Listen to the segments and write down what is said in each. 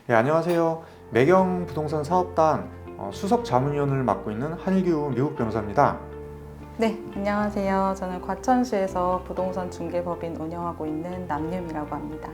네, 안녕하세요. 매경 부동산 사업단 수석 자문위원을 맡고 있는 한일규 미국 변호사입니다. 네, 안녕하세요. 저는 과천시에서 부동산 중개법인 운영하고 있는 남유미라고 합니다.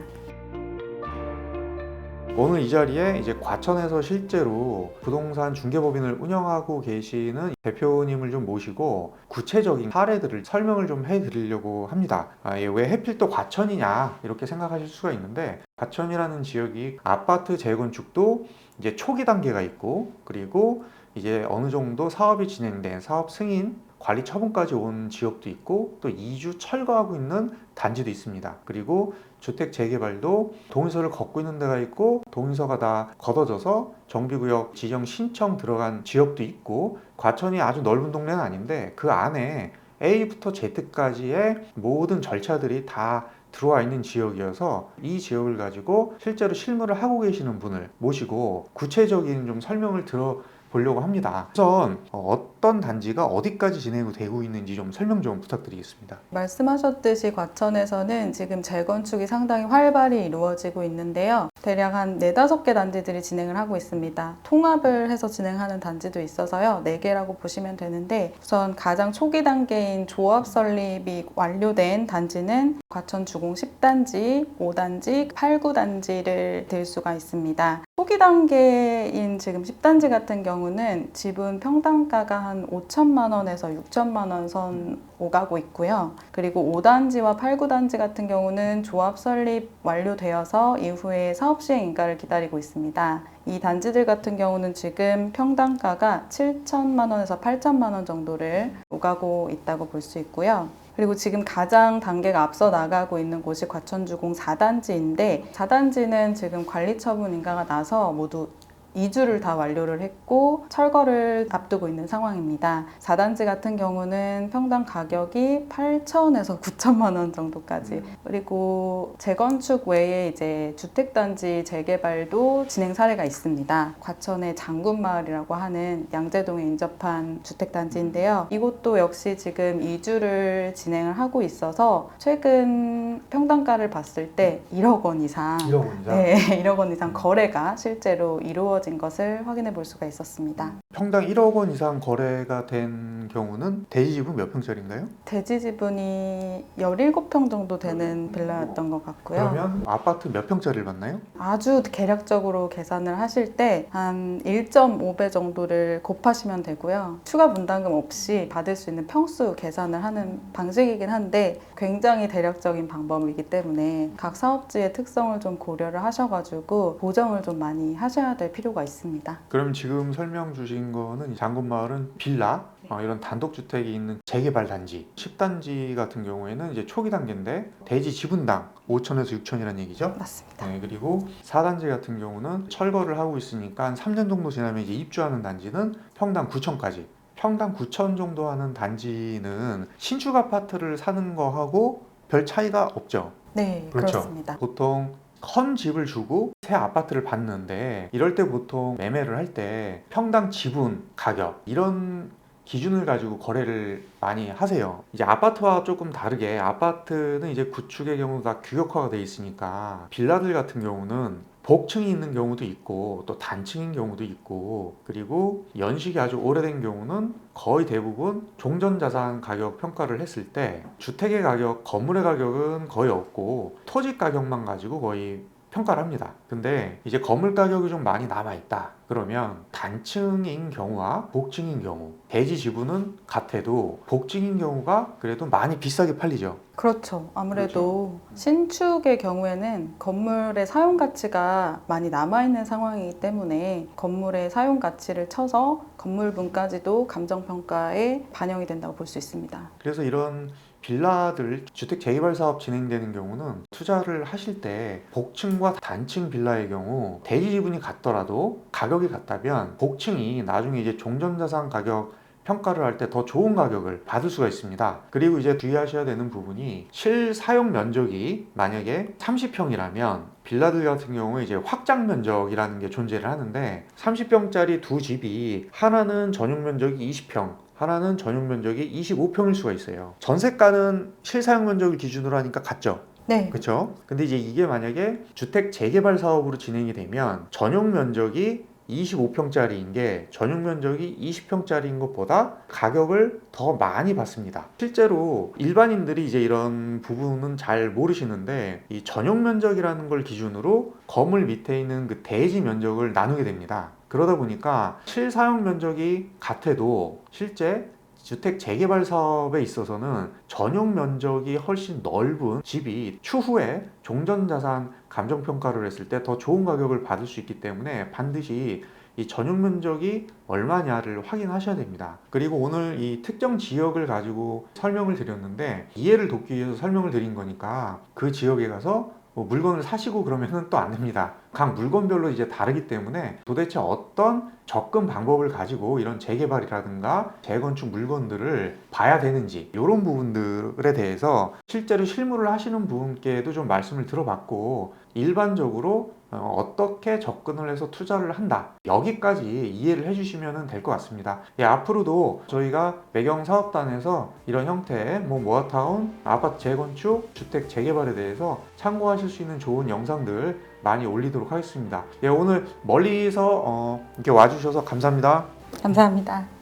오늘 이 자리에 이제 과천에서 실제로 부동산 중개법인을 운영하고 계시는 대표님을 좀 모시고 구체적인 사례들을 설명을 좀 해드리려고 합니다. 왜 하필 또 과천이냐 이렇게 생각하실 수가 있는데, 과천이라는 지역이 아파트 재건축도 이제 초기 단계가 있고, 그리고 이제 어느 정도 사업이 진행된 사업 승인 관리 처분까지 온 지역도 있고, 또 이주 철거하고 있는 단지도 있습니다. 그리고 주택 재개발도 동의서를 걷고 있는 데가 있고, 동의서가 다 걷어져서 정비구역 지정 신청 들어간 지역도 있고, 과천이 아주 넓은 동네는 아닌데 그 안에 A부터 Z까지의 모든 절차들이 다 들어와 있는 지역이어서, 이 지역을 가지고 실제로 실무를 하고 계시는 분을 모시고 구체적인 좀 설명을 들어보려고 합니다. 우선 어떤 단지가 어디까지 진행이 되고 있는지 좀 설명 좀 부탁드리겠습니다. 말씀하셨듯이 과천에서는 지금 재건축이 상당히 활발히 이루어지고 있는데요. 대략 한 4, 5개 단지들이 진행을 하고 있습니다. 통합을 해서 진행하는 단지도 있어서요. 4개라고 보시면 되는데, 우선 가장 초기 단계인 조합 설립이 완료된 단지는 과천 주공 10단지, 5단지, 8, 9단지를 들 수가 있습니다. 초기 단계인 지금 10단지 같은 경우는 지분 평당가가 한 5천만 원에서 6천만 원 선 오가고 있고요. 그리고 5단지와 8, 9단지 같은 경우는 조합 설립 완료되어서 이후에 사업 시행 인가를 기다리고 있습니다. 이 단지들 같은 경우는 지금 평당가가 7천만 원에서 8천만 원 정도를 오가고 있다고 볼 수 있고요. 그리고 지금 가장 단계가 앞서 나가고 있는 곳이 과천주공 4단지인데, 4단지는 지금 관리처분 인가가 나서 모두 이주를 다 완료를 했고 철거를 앞두고 있는 상황입니다. 4단지 같은 경우는 평당 가격이 8천에서 9천만 원 정도까지, 그리고 재건축 외에 이제 주택단지 재개발도 진행 사례가 있습니다. 과천의 장군마을이라고 하는 양재동에 인접한 주택단지인데요. 이곳도 역시 지금 이주를 진행을 하고 있어서 최근 평당가를 봤을 때 1억 원 이상, 1억 원 이상? 네, 1억 원 이상 거래가 실제로 이루어진 것을 확인해 볼 수가 있었습니다. 평당 1억 원 이상 거래가 된 경우는 대지 지분 몇 평짜리인가요? 대지 지분이 17평 정도 되는 빌라였던 것 같고요. 그러면 아파트 몇 평짜리를 받나요? 아주 계략적으로 계산을 하실 때 한 1.5배 정도를 곱하시면 되고요. 추가 분담금 없이 받을 수 있는 평수 계산을 하는 방식이긴 한데, 굉장히 대략적인 방법이기 때문에 각 사업지의 특성을 좀 고려를 하셔가지고 보정을 좀 많이 하셔야 될 필요가 있습니다. 그럼 지금 설명 주신 거는 장군마을은 빌라, 이런 단독주택이 있는 재개발 단지, 10단지 같은 경우에는 이제 초기 단계인데 대지 지분당 5천에서 6천이라는 얘기죠? 맞습니다. 네, 그리고 4단지 같은 경우는 철거를 하고 있으니까 한 3년 정도 지나면 이제 입주하는 단지는 평당 9천까지. 평당 9천 정도 하는 단지는 신축 아파트를 사는 거하고 별 차이가 없죠. 네, 그렇죠. 그렇습니다. 보통 큰 집을 주고 새 아파트를 받는데, 이럴 때 보통 매매를 할 때 평당 지분 가격 이런 기준을 가지고 거래를 많이 하세요. 이제 아파트와 조금 다르게, 아파트는 이제 구축의 경우 다 규격화가 돼 있으니까 빌라들 같은 경우는 복층이 있는 경우도 있고 또 단층인 경우도 있고, 그리고 연식이 아주 오래된 경우는 거의 대부분 종전자산 가격 평가를 했을 때 주택의 가격, 건물의 가격은 거의 없고 토지 가격만 가지고 거의 평가를 합니다. 근데 이제 건물 가격이 좀 많이 남아있다 그러면 단층인 경우와 복층인 경우, 대지 지분은 같아도 복층인 경우가 그래도 많이 비싸게 팔리죠. 그렇죠. 아무래도 신축의 경우에는 건물의 사용 가치가 많이 남아있는 상황이기 때문에 건물의 사용 가치를 쳐서 건물분까지도 감정평가에 반영이 된다고 볼 수 있습니다. 그래서 이런 빌라들 주택 재개발 사업 진행되는 경우는 투자를 하실 때 복층과 단층 빌라의 경우 대지 지분이 같더라도 가격이 같다면 복층이 나중에 이제 종전자산 가격 평가를 할 때 더 좋은 가격을 받을 수가 있습니다. 그리고 이제 주의하셔야 되는 부분이, 실사용 면적이 만약에 30평이라면 빌라들 같은 경우에 이제 확장 면적이라는 게 존재를 하는데, 30평짜리 두 집이 하나는 전용 면적이 20평, 하나는 전용 면적이 25평일 수가 있어요. 전세가는 실사용 면적을 기준으로 하니까 같죠. 네. 그렇죠? 근데 이제 이게 만약에 주택 재개발 사업으로 진행이 되면 전용 면적이 25평짜리인 게 전용 면적이 20평짜리인 것보다 가격을 더 많이 받습니다. 실제로 일반인들이 이제 이런 부분은 잘 모르시는데 이 전용 면적이라는 걸 기준으로 건물 밑에 있는 그 대지 면적을 나누게 됩니다. 그러다 보니까 실사용 면적이 같아도 실제 주택 재개발 사업에 있어서는 전용 면적이 훨씬 넓은 집이 추후에 종전자산 감정평가를 했을 때 더 좋은 가격을 받을 수 있기 때문에 반드시 이 전용 면적이 얼마냐를 확인하셔야 됩니다. 그리고 오늘 이 특정 지역을 가지고 설명을 드렸는데 이해를 돕기 위해서 설명을 드린 거니까 그 지역에 가서 뭐 물건을 사시고 그러면은 또 안 됩니다. 각 물건별로 이제 다르기 때문에 도대체 어떤 접근 방법을 가지고 이런 재개발이라든가 재건축 물건들을 봐야 되는지 이런 부분들에 대해서 실제로 실무를 하시는 분께도 좀 말씀을 들어봤고 일반적으로 어떻게 접근을 해서 투자를 한다 여기까지 이해를 해주시면 될 것 같습니다. 예, 앞으로도 저희가 매경사업단에서 이런 형태의 모아타운, 아파트 재건축, 주택 재개발에 대해서 참고하실 수 있는 좋은 영상들 많이 올리도록 하겠습니다. 예, 오늘 멀리서 이렇게 와주셔서 감사합니다. 감사합니다.